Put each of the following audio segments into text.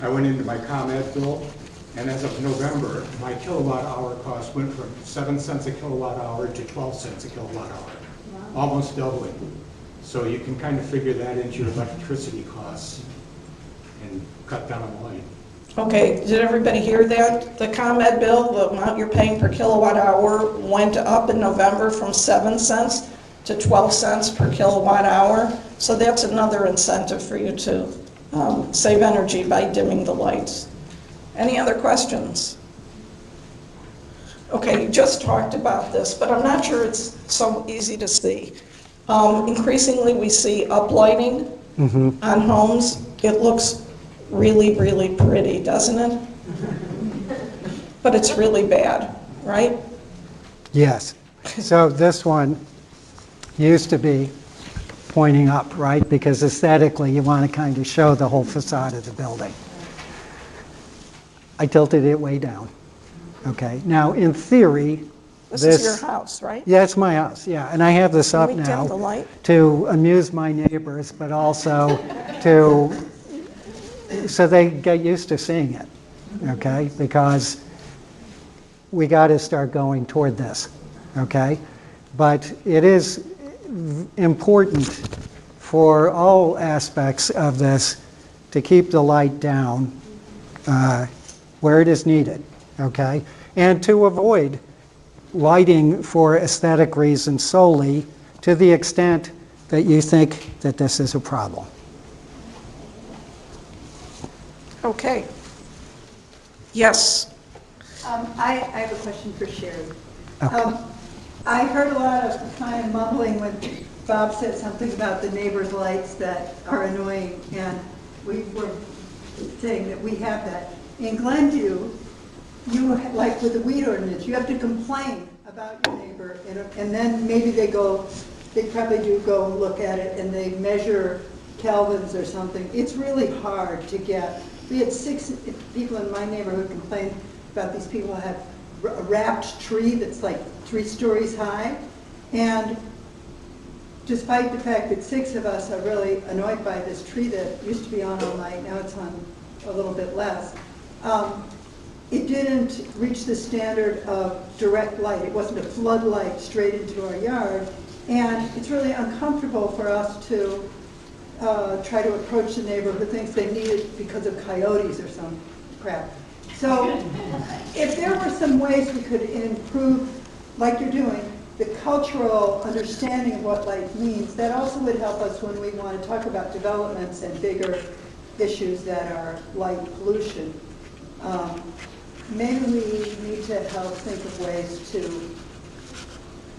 I went into my ComEd bill, and as of November, my kilowatt hour cost went from 7 cents a kilowatt hour to 12 cents a kilowatt hour, almost doubling. So you can kind of figure that into your electricity costs and cut down on light. Okay, did everybody hear that? The ComEd bill, the amount you're paying per kilowatt hour went up in November from 7 cents to 12 cents per kilowatt hour. So that's another incentive for you to save energy by dimming the lights. Any other questions? Okay, you just talked about this, but I'm not sure it's so easy to see. Increasingly, we see uplighting on homes. It looks really, really pretty, doesn't it? But it's really bad, right? Yes. So this one used to be pointing up, right? Because aesthetically, you want to kind of show the whole facade of the building. I tilted it way down. Okay. Now, in theory, This is your house, right? Yeah, it's my house, yeah. And I have this up Can we now dim the light? to amuse my neighbors, but also so they get used to seeing it, okay? Because we got to start going toward this, okay? But it is important for all aspects of this to keep the light down where it is needed, okay? And to avoid lighting for aesthetic reasons solely to the extent that you think that this is a problem. Okay. Yes. I have a question for Sherry. Okay. I heard a lot of kind of mumbling when Bob said something about the neighbor's lights that are annoying, and we were saying that we have that. In Glenview, you, like with the weed ordinance, you have to complain about your neighbor, and then maybe they probably do go look at it, and they measure kelvins or something. It's really hard to get. We had 6 people in my neighborhood complain about these people who have a wrapped tree that's like 3 stories high, and despite the fact that 6 of us are really annoyed by this tree that used to be on all night, now it's on a little bit less, it didn't reach the standard of direct light. It wasn't a floodlight straight into our yard, and it's really uncomfortable for us to try to approach the neighbor who thinks they need it because of coyotes or some crap. So if there were some ways we could improve, like you're doing, the cultural understanding of what light means, that also would help us when we want to talk about developments and bigger issues that are light pollution. Maybe we need to help think of ways to,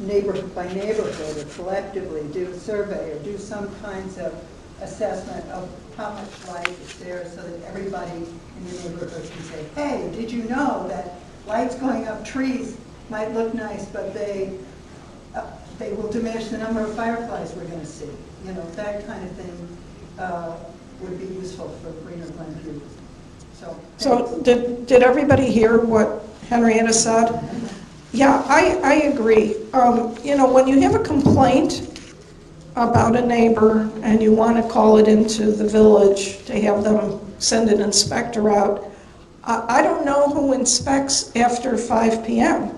neighborhood by neighborhood or collectively, do a survey or do some kinds of assessment of how much light is there so that everybody in the neighborhood can say, hey, did you know that lights going up trees might look nice, but they will diminish the number of fireflies we're going to see. You know, that kind of thing would be useful for greener Glenview. So did everybody hear what Henrietta said? Yeah, I agree. You know, when you have a complaint about a neighbor and you want to call it into the village to have them send an inspector out, I don't know who inspects after 5 p.m.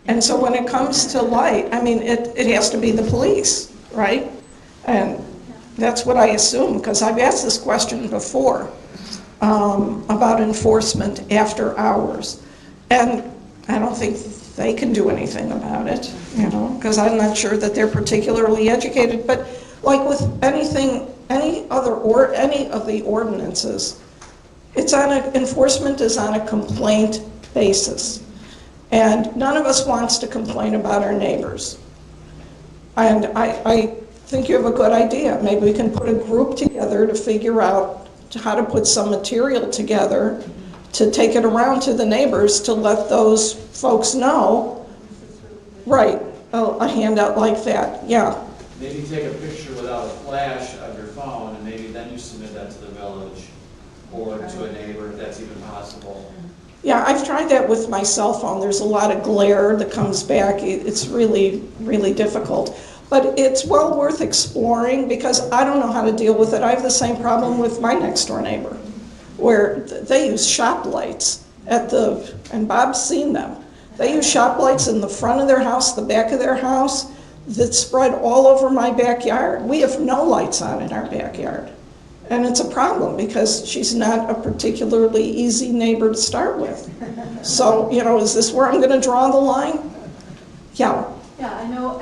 And so when it comes to light, I mean, it has to be the police, right? And that's what I assume, because I've asked this question before about enforcement after hours. And I don't think they can do anything about it, you know, because I'm not sure that they're particularly educated. But like with anything, any of the ordinances, enforcement is on a complaint basis. And none of us wants to complain about our neighbors. And I think you have a good idea. Maybe we can put a group together to figure out how to put some material together to take it around to the neighbors to let those folks know. Right, a handout like that, yeah. Maybe take a picture without a flash of your phone, and maybe then you submit that to the village or to a neighbor if that's even possible. Yeah, I've tried that with my cell phone. There's a lot of glare that comes back. It's really, really difficult. But it's well worth exploring because I don't know how to deal with it. I have the same problem with my next door neighbor. where they use shop lights and Bob's seen them. They use shop lights in the front of their house, the back of their house, that spread all over my backyard. We have no lights on in our backyard. And it's a problem because she's not a particularly easy neighbor to start with. So, is this where I'm gonna draw the line? Yeah. Yeah, I know,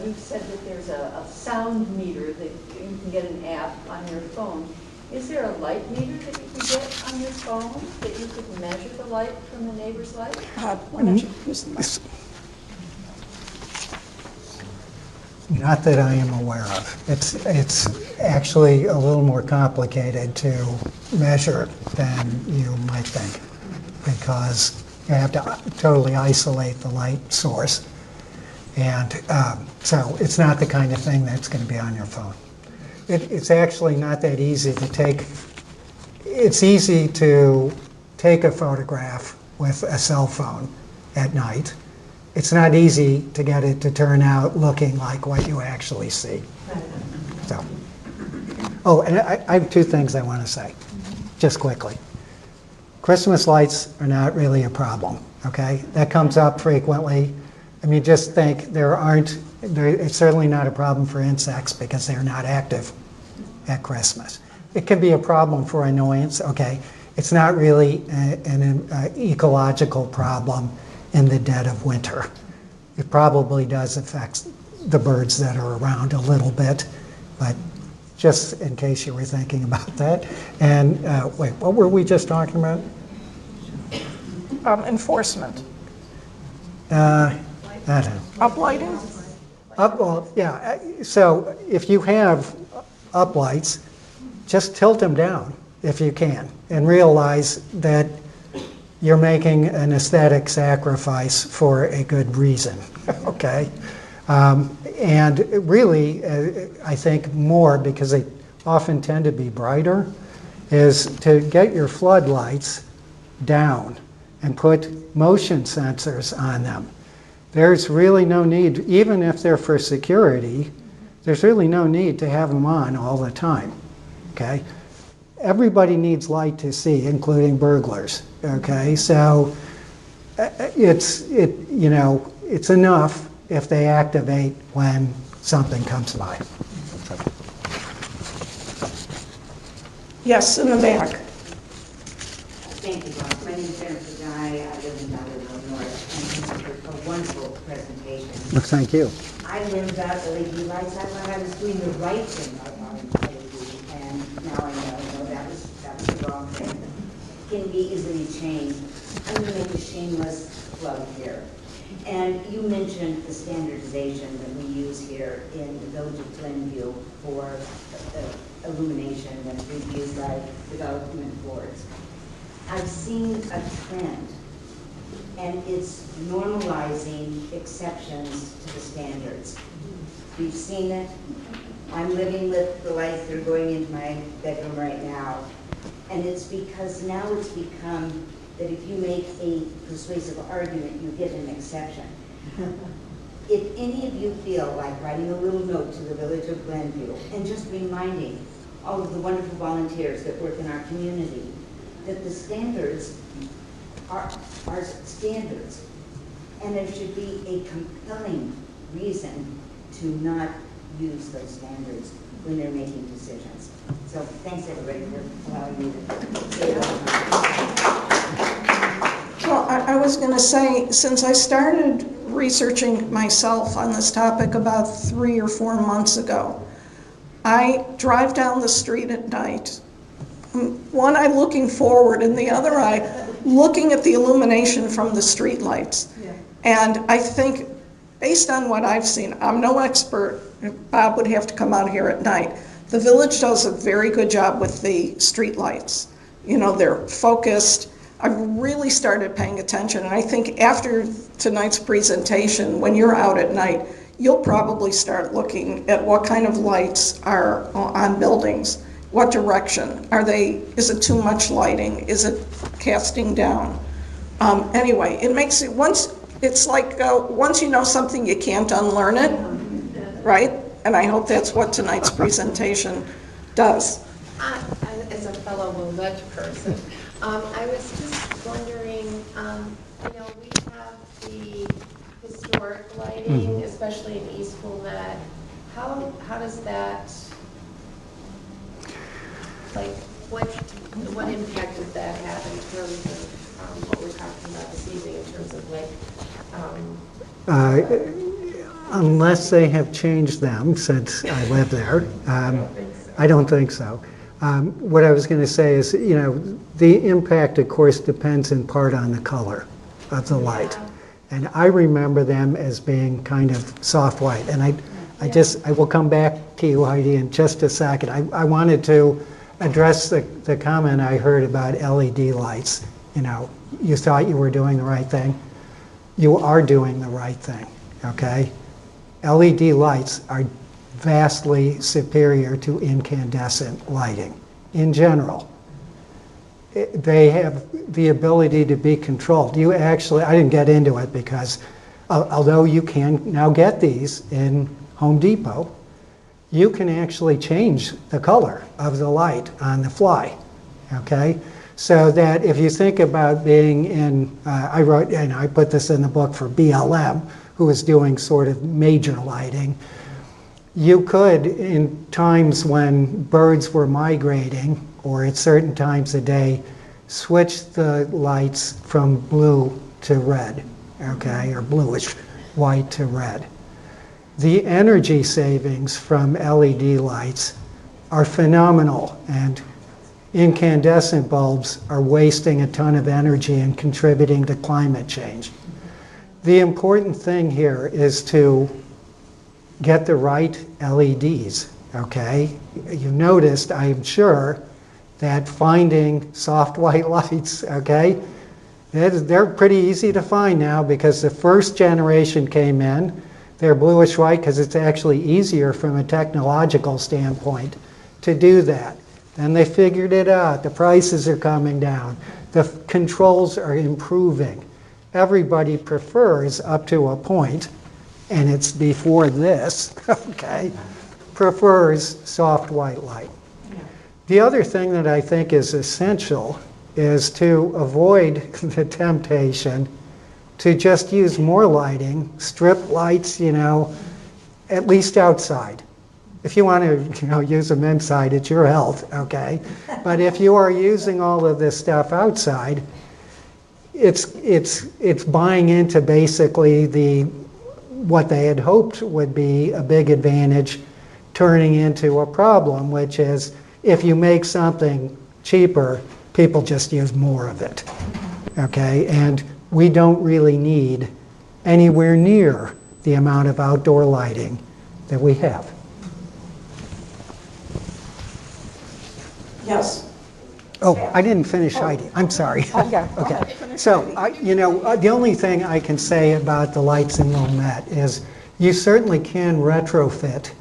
you've said that there's a sound meter that you can get an app on your phone. Is there a light meter that you can get on your phone that you could measure the light from the neighbor's light? Why don't you use the mic? Not that I am aware of. It's actually a little more complicated to measure than you might think, because you have to totally isolate the light source. And so it's not the kind of thing that's going to be on your phone. It's actually not that easy to take. It's easy to take a photograph with a cell phone at night. It's not easy to get it to turn out looking like what you actually see. So, and I have two things I want to say, just quickly. Christmas lights are not really a problem, okay? That comes up frequently. I mean, just think it's certainly not a problem for insects because they're not active at Christmas. It can be a problem for annoyance, okay? It's not really an ecological problem in the dead of winter. It probably does affect the birds that are around a little bit, but just in case you were thinking about that. And wait, what were we just talking about? Enforcement. I don't know. Uplighting? Well, yeah, so if you have uplights, just tilt them down if you can, and realize that you're making an aesthetic sacrifice for a good reason, okay? And really, I think more, because they often tend to be brighter, is to get your floodlights down and put motion sensors on them. There's really no need, even if they're for security, there's really no need to have them on all the time, okay? Everybody needs light to see, including burglars, okay? So it's enough if they activate when something comes by. Yes, in the back. Thank you, Bob. My name is Jennifer Guy. I live in Valley, Illinois. Thank you for a wonderful presentation. Well, thank you. I learned about LED lights. I thought I was doing the right thing by buying LED, and now I know that was the wrong thing. It can be easily changed. I'm going to make a shameless plug here. And you mentioned the standardization that we use here in the village of Glenview for illumination that's used by development boards. I've seen a trend, and it's normalizing exceptions to the standards. We've seen it. I'm living with the lights that are going into my bedroom right now, and it's because now it's become that if you make a persuasive argument, you get an exception. If any of you feel like writing a little note to the village of Glenview and just reminding all of the wonderful volunteers that work in our community that the standards are standards, and there should be a compelling reason to not use those standards when they're making decisions. So thanks everybody for allowing me to say that. Well, I was going to say, since I started researching myself on this topic about 3 or 4 months ago, I drive down the street at night, one eye looking forward and the other eye looking at the illumination from the street lights. Yeah. And I think, based on what I've seen, I'm no expert, Bob would have to come out here at night. The village does a very good job with the street lights. You know, they're focused. I've really started paying attention, and I think after tonight's presentation, when you're out at night, you'll probably start looking at what kind of lights are on buildings. What direction? Is it too much lighting? Is it casting down? Anyway, it makes it, once you know something, you can't unlearn it, right? And I hope that's what tonight's presentation does. As a fellow Wilmette person. I was just wondering, we have the historic lighting, especially in East Wilmette. How does that, like, what impact does that have in terms of what we're talking about this evening in terms of Unless they have changed them since I lived there. I don't think so. What I was going to say is, the impact, of course, depends in part on the color of the light. And I remember them as being kind of soft white. And I will come back to you, Heidi, in just a second. I wanted to address the comment I heard about LED lights. You thought you were doing the right thing. You are doing the right thing, okay? LED lights are vastly superior to incandescent lighting in general. They have the ability to be controlled. I didn't get into it because although you can now get these in Home Depot, you can actually change the color of the light on the fly, okay? So that if you think about being in, I wrote, and I put this in the book for BLM, who is doing sort of major lighting, you could, in times when birds were migrating, or at certain times of day, switch the lights from blue to red, okay, or bluish white to red. The energy savings from LED lights are phenomenal, and incandescent bulbs are wasting a ton of energy and contributing to climate change. The important thing here is to get the right LEDs, okay? You noticed, I'm sure, that finding soft white lights, okay, they're pretty easy to find now because the first generation came in. They're bluish white because it's actually easier from a technological standpoint to do that. Then they figured it out. The prices are coming down. The controls are improving. Everybody prefers up to a point, and it's before this, okay, prefers soft white light. The other thing that I think is essential is to avoid the temptation to just use more lighting, strip lights, at least outside. If you want to, use them inside, it's your health, okay? But if you are using all of this stuff outside, it's buying into basically what they had hoped would be a big advantage, turning into a problem, which is if you make something cheaper, people just use more of it, okay? And we don't really need anywhere near the amount of outdoor lighting that we have. Yes. Oh, I didn't finish Heidi. I'm sorry. Okay. Okay. So, the only thing I can say about the lights in Wilmette is you certainly can retrofit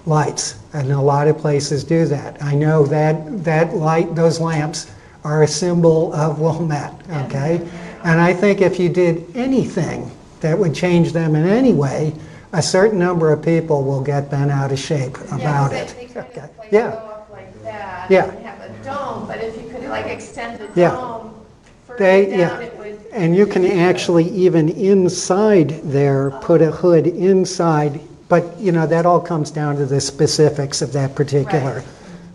lights, and a lot of places do that. I know that light, those lamps, are a symbol of Wilmette, okay? And I think if you did anything that would change them in any way, a certain number of people will get bent out of shape about it. They kind Okay. of like Yeah. go up like that Yeah. and have a dome, but if you could like extend the Yeah. dome further down, it would. And you can actually even inside there put a hood inside, but that all comes down to the specifics of that particular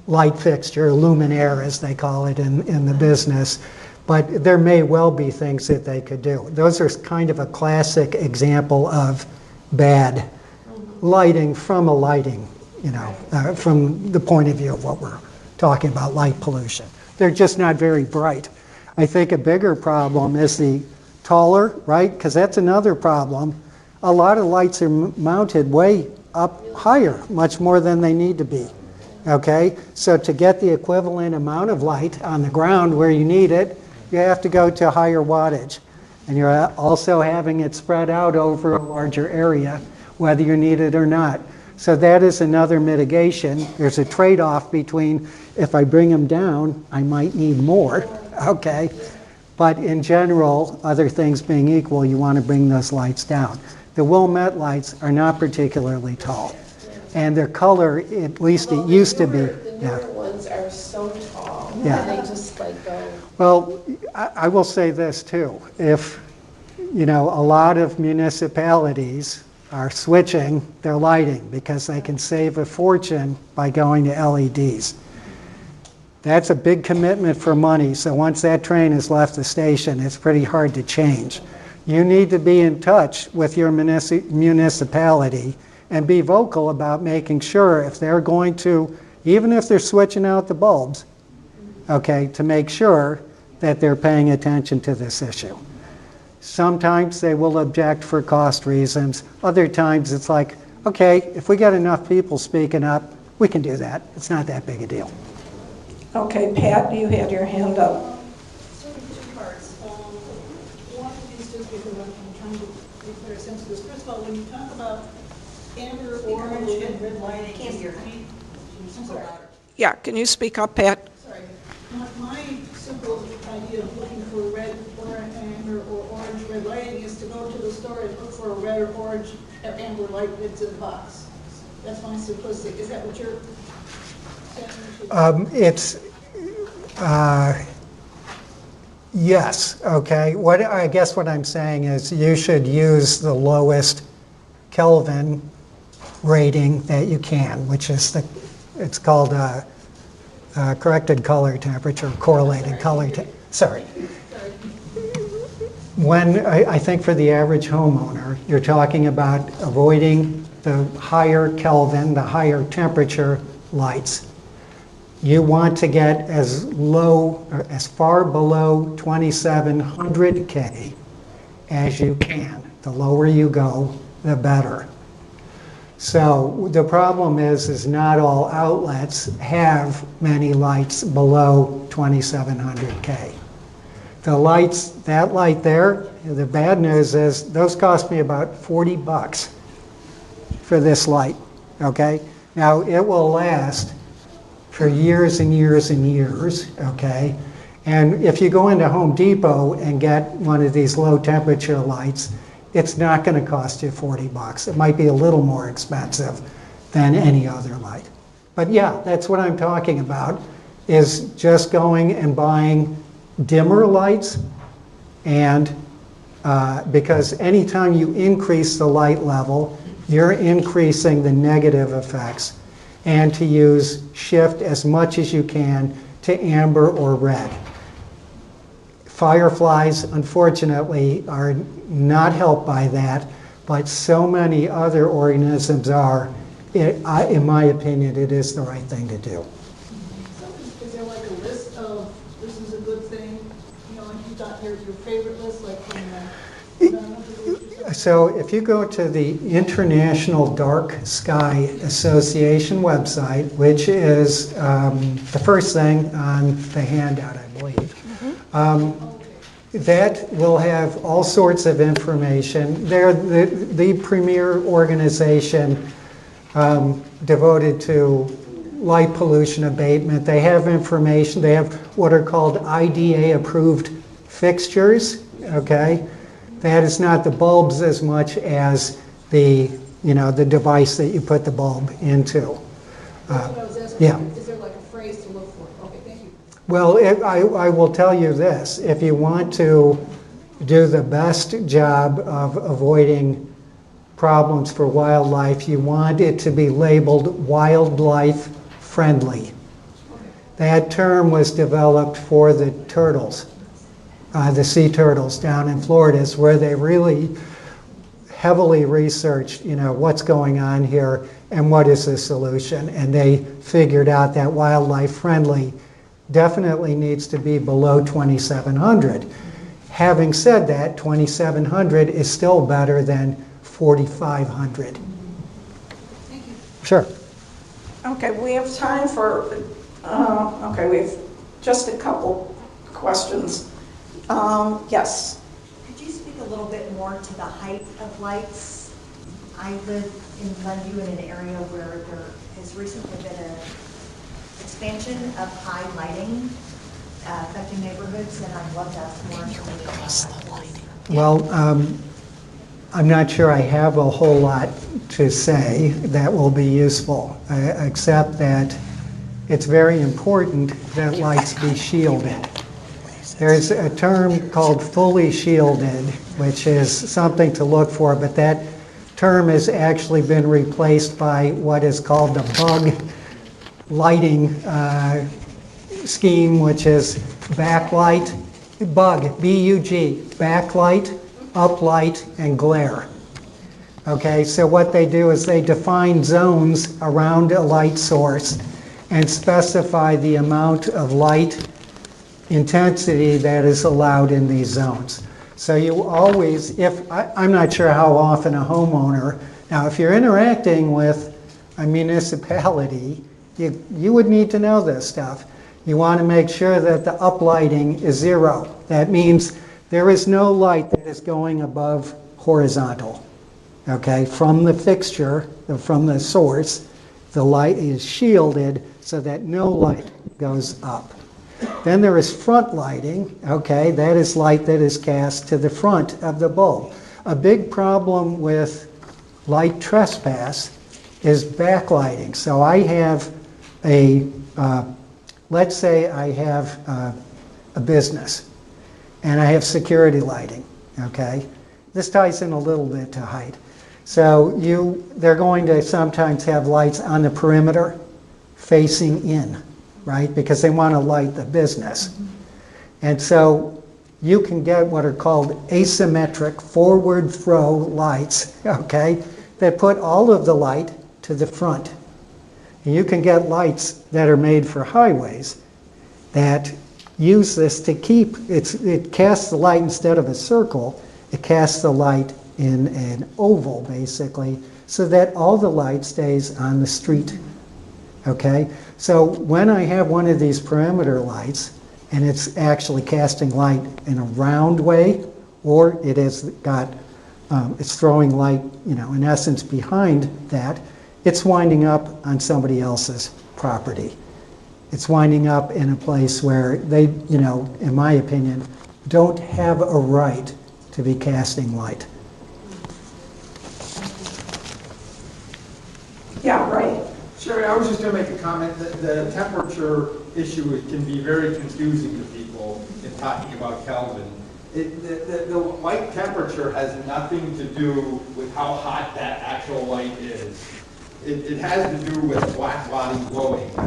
light fixture, luminaire as they call it in the business. But there may well be things that they could do. Those are kind of a classic example of bad lighting from a lighting, from the point of view of what we're talking about, light pollution. They're just not very bright. I think a bigger problem is the taller, right? Because that's another problem. A lot of lights are mounted way up higher, much more than they need to be. Okay? So to get the equivalent amount of light on the ground where you need it, you have to go to higher wattage. And you're also having it spread out over a larger area, whether you need it or not. So that is another mitigation. There's a trade-off between if I bring them down, I might need more, okay? But in general, other things being equal, you want to bring those lights down. The Wilmette lights are not particularly tall. And their color, at least it used to be. The newer ones are so tall. Yeah. And they just like go, Well, I will say this too. If, a lot of municipalities are switching their lighting because they can save a fortune by going to LEDs. That's a big commitment for money, so once that train has left the station, it's pretty hard to change. You need to be in touch with your municipality and be vocal about making sure if they're going to, even if they're switching out the bulbs, okay, to make sure that they're paying attention to this issue. Sometimes they will object for cost reasons. Other times it's like, okay, if we get enough people speaking up, we can do that. It's not that big a deal. Okay, Pat, you had your hand up. Sort of two parts. One is just because I'm trying to get a better sense of this. First of all, when you talk about amber, orange, and red lighting. Can't hear. I'm sorry. Yeah, can you speak up, Pat? Sorry. My simple idea of looking for red, or amber, or orange, red lighting is to go to the store and look for a red or orange or amber light that's in the box. That's my simplistic. Is that what you're saying? Yes, okay. I guess what I'm saying is you should use the lowest Kelvin rating that you can, which is it's called corrected color temperature, correlated color sorry. When, I think for the average homeowner, you're talking about avoiding the higher Kelvin, the higher temperature lights. You want to get as low, or as far below 2700 K as you can. The lower you go, the better. So the problem is not all outlets have many lights below 2700 K. The lights, that light there, the bad news is those cost me about 40 bucks for this light, okay? Now it will last for years and years and years, okay? And if you go into Home Depot and get one of these low temperature lights, it's not going to cost you 40 bucks. It might be a little more expensive than any other light. But yeah, that's what I'm talking about, is just going and buying dimmer lights, and because anytime you increase the light level, you're increasing the negative effects, and to use shift as much as you can to amber or red. Fireflies, unfortunately, are not helped by that, but so many other organisms are. In my opinion, it is the right thing to do. Is there like a list of, this is a good thing, like you've got your favorite list, like from So if you go to the International Dark Sky Association website, which is the first thing on the handout, I believe, that will have all sorts of information. They're the premier organization devoted to light pollution abatement. They have information. They have what are called IDA-approved fixtures, okay? That is not the bulbs as much as the device that you put the bulb into. Yeah. Is there like a phrase to look for? Okay, thank you. Well, I will tell you this. If you want to do the best job of avoiding problems for wildlife, you want it to be labeled wildlife friendly. That term was developed for the turtles. The sea turtles down in Florida is where they really heavily researched, what's going on here and what is the solution. And they figured out that wildlife friendly definitely needs to be below 2,700. Having said that, 2,700 is still better than 4,500. Thank you. Sure. Okay, we have time for, we have just a couple questions. Yes. Could you speak a little bit more to the height of lights? I live in Glenview in an area where there has recently been an expansion of high lighting affecting neighborhoods, and I'd love to have some more information on that. Well, I'm not sure I have a whole lot to say that will be useful, except that it's very important that lights be shielded. There's a term called fully shielded, which is something to look for, but that term has actually been replaced by what is called the bug lighting scheme, which is backlight, bug, B-U-G, backlight, uplight, and glare. Okay, so what they do is they define zones around a light source and specify the amount of light intensity that is allowed in these zones. So you always, I'm not sure how often a homeowner, now if you're interacting with a municipality, you would need to know this stuff. You want to make sure that the uplighting is 0. That means there is no light that is going above horizontal. Okay, from the fixture, from the source, the light is shielded so that no light goes up. Then there is front lighting. Okay, that is light that is cast to the front of the bulb. A big problem with light trespass is backlighting. So I have let's say I have a business and I have security lighting. Okay, this ties in a little bit to height. So they're going to sometimes have lights on the perimeter facing in, right? Because they want to light the business. And so you can get what are called asymmetric forward throw lights, okay, that put all of the light to the front. And you can get lights that are made for highways that use this to it casts the light instead of a circle, it casts the light in an oval, basically, so that all the light stays on the street. Okay? So when I have one of these perimeter lights, and it's actually casting light in a round way, or it has got, it's throwing light, in essence behind that, it's winding up on somebody else's property. It's winding up in a place where they, in my opinion, don't have a right to be casting light. Yeah, right. Sherry, I was just going to make a comment that the temperature issue can be very confusing to people in talking about Kelvin. The light temperature has nothing to do with how hot that actual light is. It has to do with black body glowing. I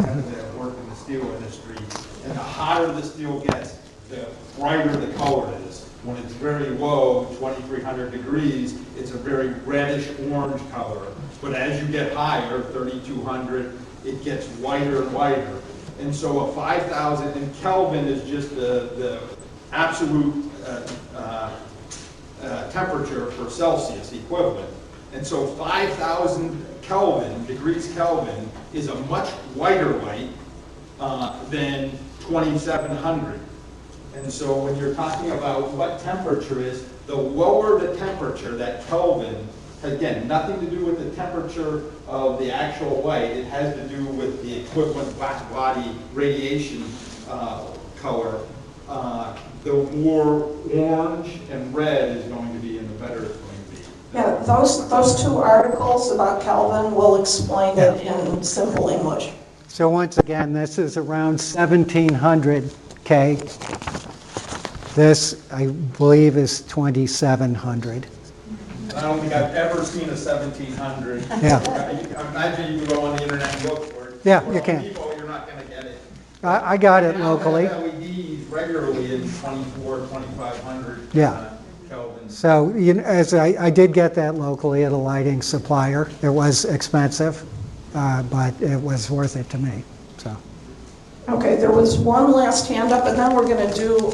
work in the steel industry, and the hotter the steel gets, the brighter the color is. When it's very low, 2,300 degrees, it's a very reddish orange color. But as you get higher, 3,200, it gets whiter and whiter. And so a 5,000, and Kelvin is just the absolute temperature for Celsius equivalent. And so 5,000 degrees Kelvin is a much whiter light than 2,700. And so when you're talking about what temperature is, the lower the temperature, that Kelvin, again, nothing to do with the temperature of the actual light, it has to do with the equivalent black body radiation color. The more orange and red is going to be, and the better it's going to be. Yeah, those two articles about Kelvin will explain it in simple English. So once again, this is around 1,700 K. This, I believe, is 2,700. I don't think I've ever seen a 1,700. Yeah. I imagine you can go on the internet and look for it. Yeah, you can. People, you're not going to get it. I got it locally. I have LEDs regularly in 2,400, 2,500 Yeah. Kelvin. So, as I did get that locally at a lighting supplier. It was expensive, but it was worth it to me. So. Okay, there was one last hand up, and then we're going to do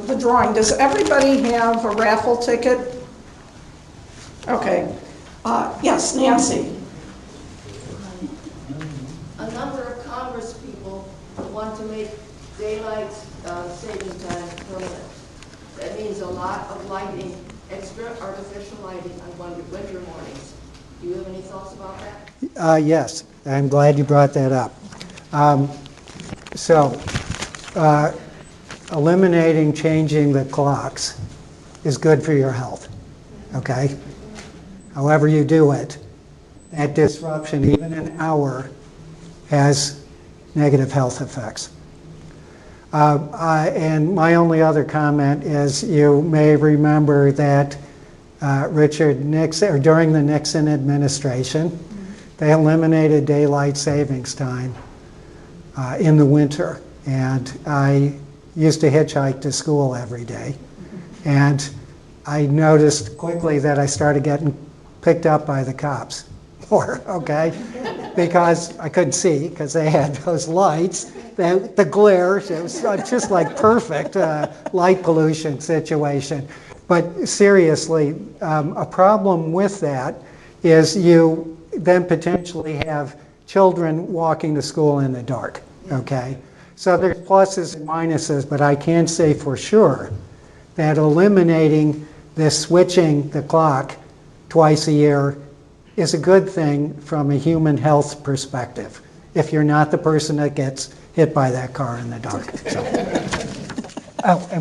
the drawing. Does everybody have a raffle ticket? Okay. Yes, Nancy. A number of Congress people want to make daylight saving time permanent. That means a lot of lighting, extra artificial lighting on winter mornings. Do you have any thoughts about that? Yes, I'm glad you brought that up. Eliminating changing the clocks is good for your health, okay? However you do it, that disruption, even an hour, has negative health effects. And my only other comment is you may remember that Richard Nixon, or during the Nixon administration, they eliminated daylight savings time in the winter. And I used to hitchhike to school every day. And I noticed quickly that I started getting picked up by the cops more, okay? Because I couldn't see, because they had those lights, the glare, it was just like perfect light pollution situation. But seriously, a problem with that is you then potentially have children walking to school in the dark, okay? So there's pluses and minuses, but I can say for sure that eliminating this switching the clock twice a year is a good thing from a human health perspective, if you're not the person that gets hit by that car in the dark. So. Oh,